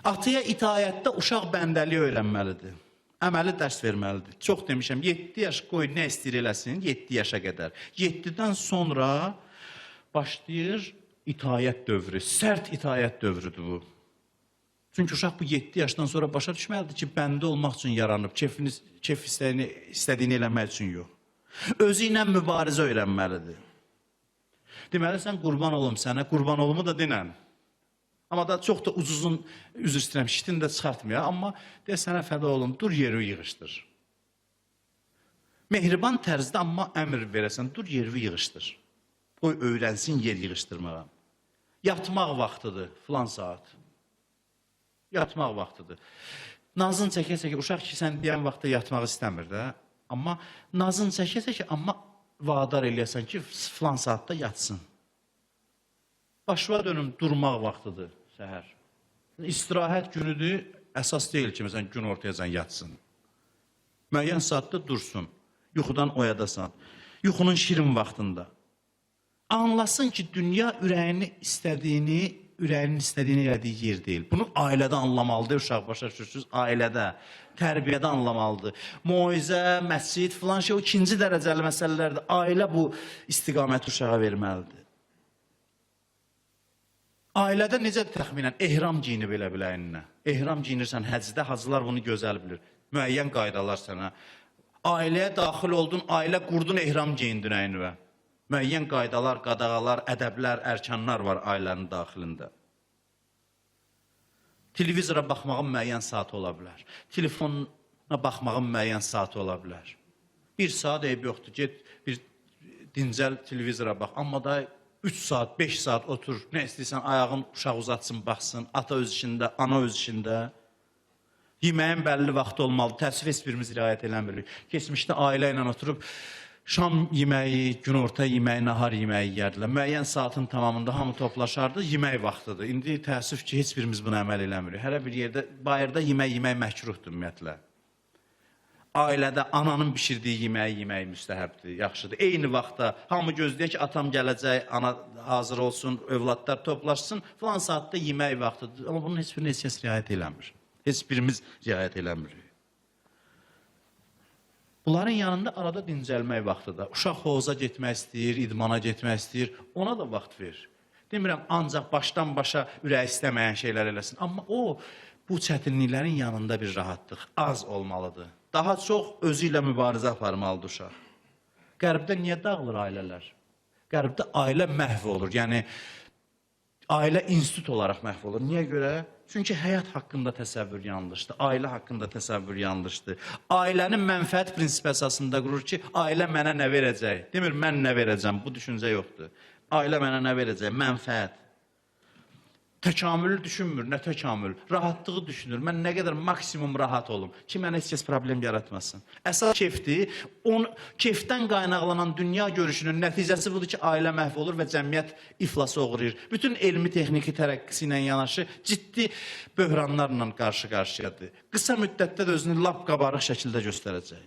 Ataya itaətdə uşaq bəndəliyi öyrənməlidir. Əməli dərs verməlidir. Çox demişəm, 7 yaş qoy nə istəyir eləsin, 7 yaşa qədər. 7-dən sonra başlayır itaət dövrü, sərt itaət dövrüdür bu. Çünki uşaq bu 7 yaşdan sonra başa düşməlidir ki, bəndə olmaq üçün yaranıb, kef istədiyini eləmək üçün yox. Özü ilə mübarizə öyrənməlidir. Deməli, sən qurban olum sənə, qurban olumu da denən. Amma da çox da uzun, üzr istəyirəm, şitini də çıxartmıyor. Amma deyə sənə fəda olun, dur yeri yığışdır. Mehriban tərzdə amma əmr verəsən, dur yeri yığışdır. Qoy öyrənsin yer yığışdırmağa. Yatmaq vaxtıdır, filan saat. Yatmaq vaxtıdır. Nazın çəkə-çəkə, uşaq ki, sən deyən vaxtda yatmaq istəmir də. Amma nazın çəkə-çəkə, amma vadar eləyəsən ki, filan saatda yatsın. Başva dönüm, durmaq vaxtıdır səhər. İstirahət günüdür, əsas deyil ki, məsələn, gün ortayacan yatsın. Müəyyən saatda dursun, yuxudan oyadasan, yuxunun şirin vaxtında. Anlasın ki, dünya ürəyinin istədiyini elədiyi yer deyil. Bunu ailədə anlamalıdır, uşaq başa düşürsünüz, ailədə, tərbiyədə anlamalıdır. Moizə, məscid, filan şey, o ikinci dərəcəli məsələlərdir. Ailə bu istiqaməti uşağa verməlidir. Ailədə necə təxminən ehram giyinib elə biləyinə? Ehram giyinirsən həcdə, hacılar bunu gözəl bilir. Müəyyən qaydalar sənə. Ailəyə daxil oldun, ailə qurdun, ehram giyindin əynivə. Müəyyən qaydalar, qadağalar, ədəblər, ərkanlar var ailənin daxilində. Televizora baxmağın müəyyən saati ola bilər. Telefona baxmağın müəyyən saati ola bilər. Bir saat eyb yoxdur, get bir dincəl televizora bax. Amma da 3 saat, 5 saat otur, nə istəyirsən, ayağın uşaq uzatsın, baxsın, ata öz işində, ana öz işində. Yeməyin bəlli vaxtı olmalı, təəssüf heç birimiz riayət eləmirik. Keçmişdə ailə ilə oturub, şam yeməyi, günorta yeməyi, nahar yeməyi yerdilər. Müəyyən saatın tamamında hamı toplaşardı, yemək vaxtıdır. İndi təəssüf ki, heç birimiz buna əməl eləmirik. Hər bir yerdə, bayırda yemək məhkruhdur ümumiyyətlə. Ailədə ananın bişirdiyi yeməyi yemək müstəhəbdir, yaxşıdır. Eyni vaxtda hamı gözləyək ki, atam gələcək, ana hazır olsun, övladlar toplaşsın, filan saatda yemək vaxtıdır. Amma bunun heç birini heç kəs riayət eləmir. Heç birimiz riayət eləmirik. Bunların yanında arada dincəlmək vaxtıdır. Uşaq hovuza getmək istəyir, idmana getmək istəyir, ona da vaxt verir. Demirəm, ancaq başdan başa ürək istəməyən şeylər eləsin. Amma o, bu çətinliklərin yanında bir rahatlıq az olmalıdır. Daha çox özü ilə mübarizə aparmalıdır uşaq. Qərbdə niyə dağılır ailələr? Qərbdə ailə məhv olur. Yəni, ailə institut olaraq məhv olur. Niyə görə? Çünki həyat haqqında təsəvvür yanlışdır. Ailə haqqında təsəvvür yanlışdır. Ailənin mənfəət prinsipi əsasında qurur ki, ailə mənə nə verəcək? Demir, mən nə verəcəm? Bu düşüncə yoxdur. Ailə mənə nə verəcək? Mənfəət. Təkamülü düşünmür, nə təkamül? Rahatlığı düşünür. Mən nə qədər maksimum rahat olum ki, mənə heç kəs problem yaratmasın. Əsas kefdir. Kefdən qaynaqlanan dünya görüşünün nəticəsi budur ki, ailə məhv olur və cəmiyyət iflasa uğrayır. Bütün elmi texniki tərəqqisi ilə yanaşı ciddi böhranlarla qarşı-qarşıyadır. Qısa müddətdə də özünü lap qabarıq şəkildə göstərəcək.